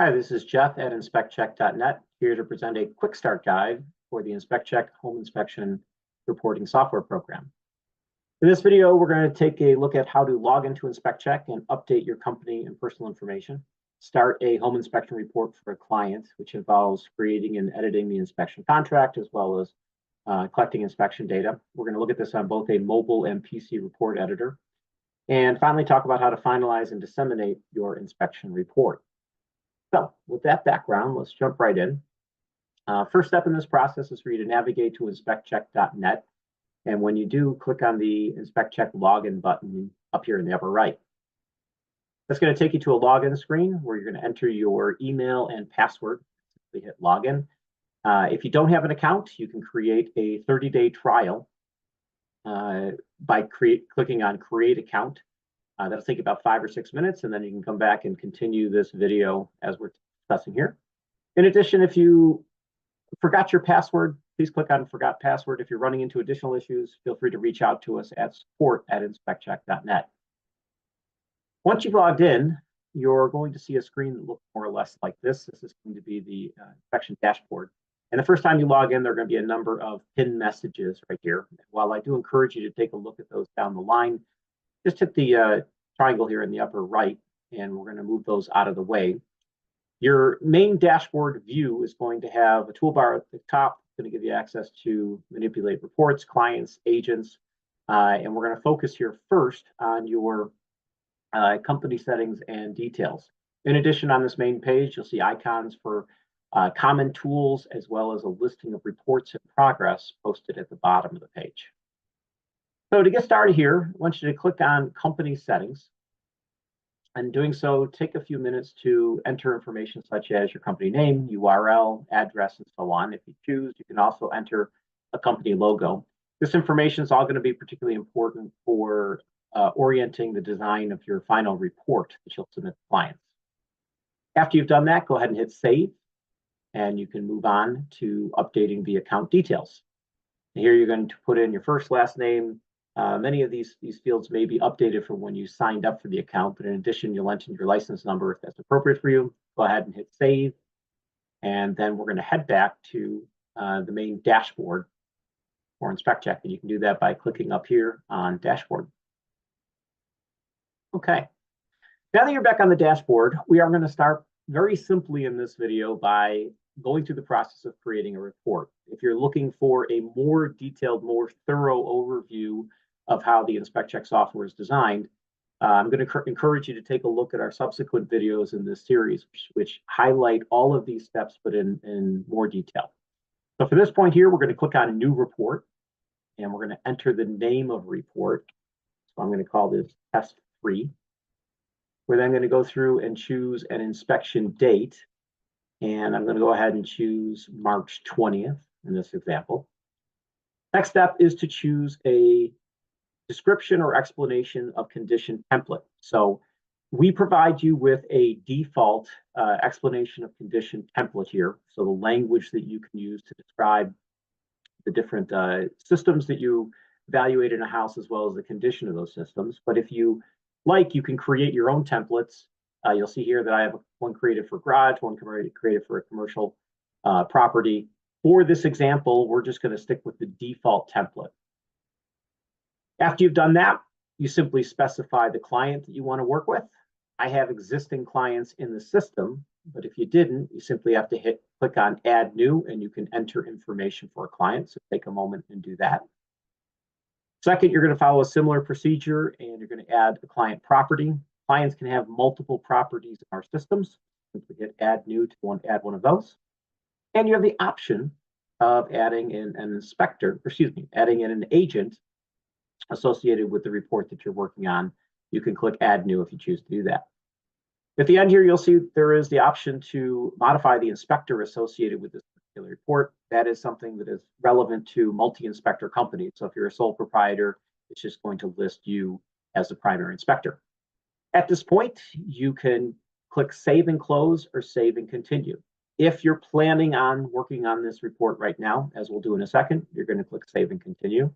Hi, this is Jeff at InspectCheck.net, here to present a quick start guide for the InspectCheck home inspection reporting software program. In this video, we're going to take a look at how to log into InspectCheck and update your company and personal information, start a home inspection report for a client, which involves creating and editing the inspection contract, as well as collecting inspection data. We're going to look at this on both a mobile and PC report editor, and finally talk about how to finalize and disseminate your inspection report. So with that background, let's jump right in. First step in this process is for you to navigate to InspectCheck.net. And when you do, click on the InspectCheck login button up here in the upper right. That's going to take you to a login screen where you're going to enter your email and password. Simply hit login. If you don't have an account, you can create a 30-day trial by clicking on Create Account. That'll take about 5 or 6 minutes, and then you can come back and continue this video as we're discussing here. In addition, if you forgot your password, please click on Forgot Password. If you're running into additional issues, feel free to reach out to us at support@inspectcheck.net. Once you've logged in, you're going to see a screen that looks more or less like this. This is going to be the inspection dashboard. And the first time you log in, there are going to be a number of pinned messages right here. While I do encourage you to take a look at those down the line, just hit the triangle here in the upper right, and we're going to move those out of the way. Your main dashboard view is going to have a toolbar at the top. It's going to give you access to manipulate reports, clients, agents, and we're going to focus here first on your company settings and details. In addition, on this main page, you'll see icons for common tools, as well as a listing of reports in progress posted at the bottom of the page. So to get started here, I want you to click on Company Settings. And doing so, take a few minutes to enter information such as your company name, URL, address, and so on. If you choose, you can also enter a company logo. This information is all going to be particularly important for orienting the design of your final report that you'll submit to clients. After you've done that, go ahead and hit Save, and you can move on to updating the account details. And here you're going to put in your first, last name. Many of these fields may be updated from when you signed up for the account, but in addition, you'll enter your license number if that's appropriate for you. Go ahead and hit Save, and then we're going to head back to the main dashboard for InspectCheck, and you can do that by clicking up here on Dashboard. Okay, now that you're back on the dashboard, we are going to start very simply in this video by going through the process of creating a report. If you're looking for a more detailed, more thorough overview of how the InspectCheck software is designed, I'm going to encourage you to take a look at our subsequent videos in this series, which highlight all of these steps, but in more detail. So for this point here, we're going to click on New Report, and we're going to enter the name of report. So I'm going to call this Test 3. We're then going to go through and choose an inspection date. And I'm going to go ahead and choose March 20th in this example. Next step is to choose a description or explanation of condition template. So we provide you with a default explanation of condition template here. So the language that you can use to describe the different systems that you evaluate in a house, as well as the condition of those systems. But if you like, you can create your own templates. You'll see here that I have one created for garage, one created for a commercial property. For this example, we're just going to stick with the default template. After you've done that, you simply specify the client that you want to work with. I have existing clients in the system, but if you didn't, you simply have to click on Add New, and you can enter information for a client. So take a moment and do that. Second, you're going to follow a similar procedure, and you're going to add a client property. Clients can have multiple properties in our systems. Simply hit Add New to add one of those. And you have the option of adding in adding in an agent associated with the report that you're working on. You can click Add New if you choose to do that. At the end here, you'll see there is the option to modify the inspector associated with this particular report. That is something that is relevant to multi-inspector companies. So if you're a sole proprietor, it's just going to list you as the primary inspector. At this point, you can click Save and Close or Save and Continue. If you're planning on working on this report right now, as we'll do in a second, you're going to click Save and Continue.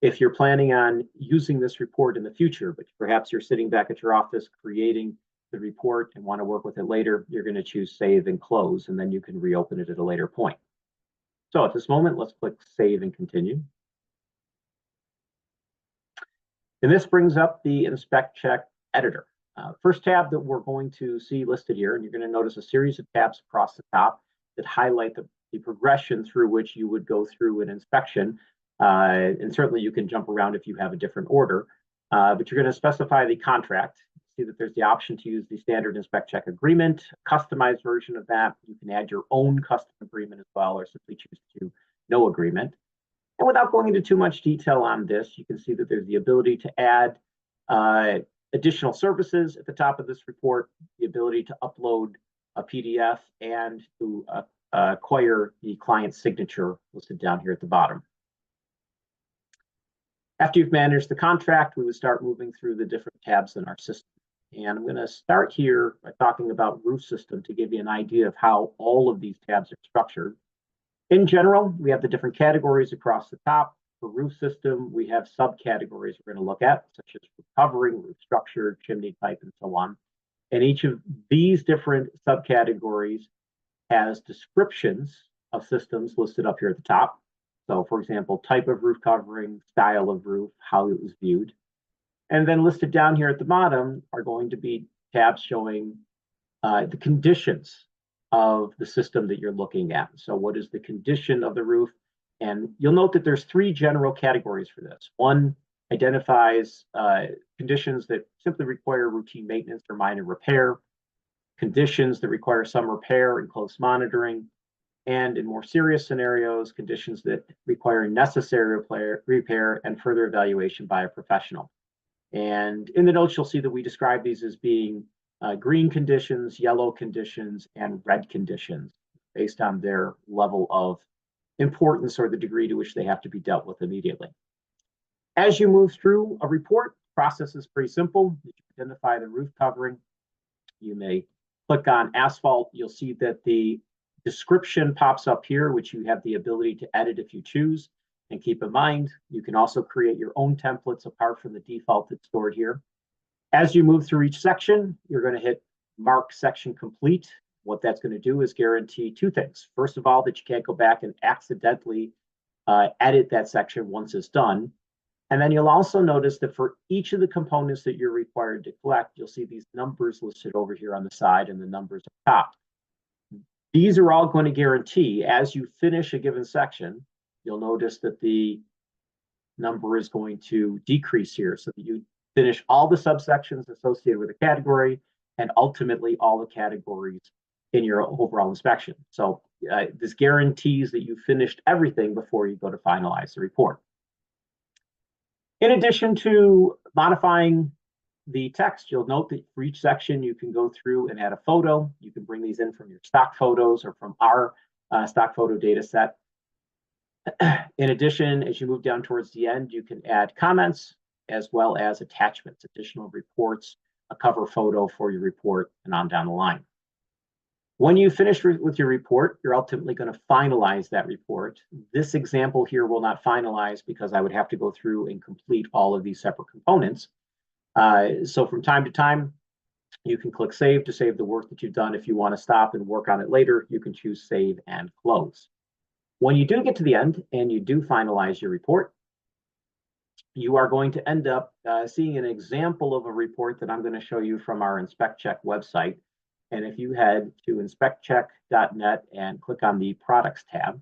If you're planning on using this report in the future, but perhaps you're sitting back at your office creating the report and want to work with it later, you're going to choose Save and Close, and then you can reopen it at a later point. So at this moment, let's click Save and Continue. And this brings up the InspectCheck editor. First tab that we're going to see listed here, and you're going to notice a series of tabs across the top that highlight the progression through which you would go through an inspection. And certainly you can jump around if you have a different order, but you're going to specify the contract. See that there's the option to use the standard InspectCheck agreement, a customized version of that. You can add your own custom agreement as well, or simply choose to no agreement. And without going into too much detail on this, you can see that there's the ability to add additional services at the top of this report, the ability to upload a PDF, and to acquire the client's signature listed down here at the bottom. After you've managed the contract, we would start moving through the different tabs in our system. And I'm going to start here by talking about roof system to give you an idea of how all of these tabs are structured. In general, we have the different categories across the top. For roof system, we have subcategories we're going to look at, such as roof covering, roof structure, chimney type, and so on. And each of these different subcategories has descriptions of systems listed up here at the top. So, for example, type of roof covering, style of roof, how it was viewed. And then listed down here at the bottom are going to be tabs showing the conditions of the system that you're looking at. So what is the condition of the roof? And you'll note that there's three general categories for this. One identifies conditions that simply require routine maintenance or minor repair, conditions that require some repair and close monitoring, and in more serious scenarios, conditions that require necessary repair and further evaluation by a professional. And in the notes, you'll see that we describe these as being green conditions, yellow conditions, and red conditions based on their level of importance or the degree to which they have to be dealt with immediately. As you move through a report, the process is pretty simple. You identify the roof covering. You may click on asphalt. You'll see that the description pops up here, which you have the ability to edit if you choose. And keep in mind, you can also create your own templates apart from the default that's stored here. As you move through each section, you're going to hit Mark Section Complete. What that's going to do is guarantee two things. First of all, that you can't go back and accidentally edit that section once it's done. And then you'll also notice that for each of the components that you're required to collect, you'll see these numbers listed over here on the side and the numbers up top. These are all going to guarantee as you finish a given section, you'll notice that the number is going to decrease here so that you finish all the subsections associated with the category and ultimately all the categories in your overall inspection. So this guarantees that you finished everything before you go to finalize the report. In addition to modifying the text, you'll note that for each section, you can go through and add a photo. You can bring these in from your stock photos or from our stock photo data set. In addition, as you move down towards the end, you can add comments as well as attachments, additional reports, a cover photo for your report, and on down the line. When you finish with your report, you're ultimately going to finalize that report. This example here will not finalize because I would have to go through and complete all of these separate components. So from time to time, you can click Save to save the work that you've done. If you want to stop and work on it later, you can choose Save and Close. When you do get to the end and you do finalize your report, you are going to end up seeing an example of a report that I'm going to show you from our InspectCheck website. And if you head to InspectCheck.net and click on the Products tab,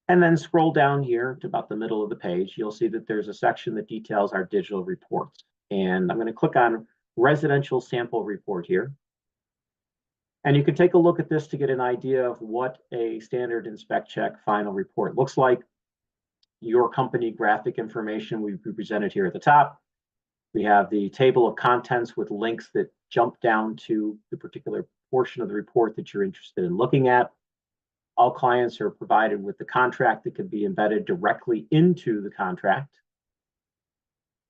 and then scroll down here to about the middle of the page, you'll see that there's a section that details our digital reports. And I'm going to click on Residential Sample Report here. And you can take a look at this to get an idea of what a standard InspectCheck final report looks like. Your company graphic information we presented here at the top. We have the table of contents with links that jump down to the particular portion of the report that you're interested in looking at. All clients are provided with the contract that can be embedded directly into the contract,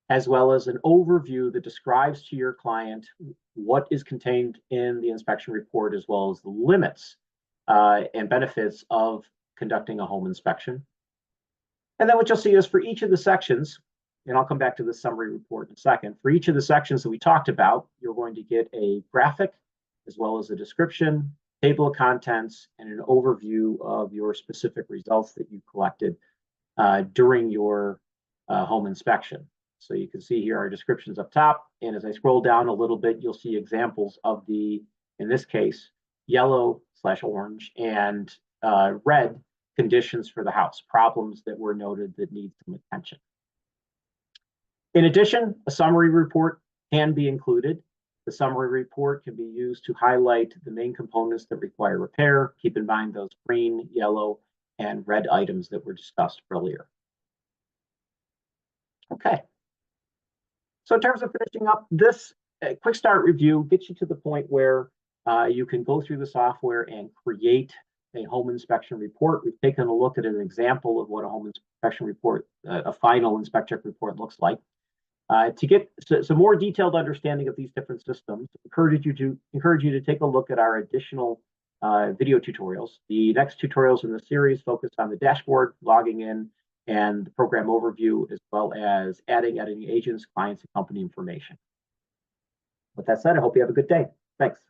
as well as an overview that describes to your client what is contained in the inspection report, as well as the limits and benefits of conducting a home inspection. And then what you'll see is for each of the sections, and I'll come back to the summary report in a second. For each of the sections that we talked about, you're going to get a graphic as well as a description, table of contents, and an overview of your specific results that you collected during your home inspection. So you can see here our descriptions up top, and as I scroll down a little bit, you'll see examples of the, in this case, yellow/orange and red conditions for the house, problems that were noted that need some attention. In addition, a summary report can be included. The summary report can be used to highlight the main components that require repair. Keep in mind those green, yellow, and red items that were discussed earlier. Okay. So in terms of finishing up, this quick start review gets you to the point where you can go through the software and create a home inspection report. We've taken a look at an example of what a home inspection report, a final InspectCheck report looks like. To get some more detailed understanding of these different systems, encourage you to take a look at our additional video tutorials. The next tutorials in the series focus on the dashboard, logging in, and the program overview, as well as adding agents, clients, and company information. With that said, I hope you have a good day. Thanks.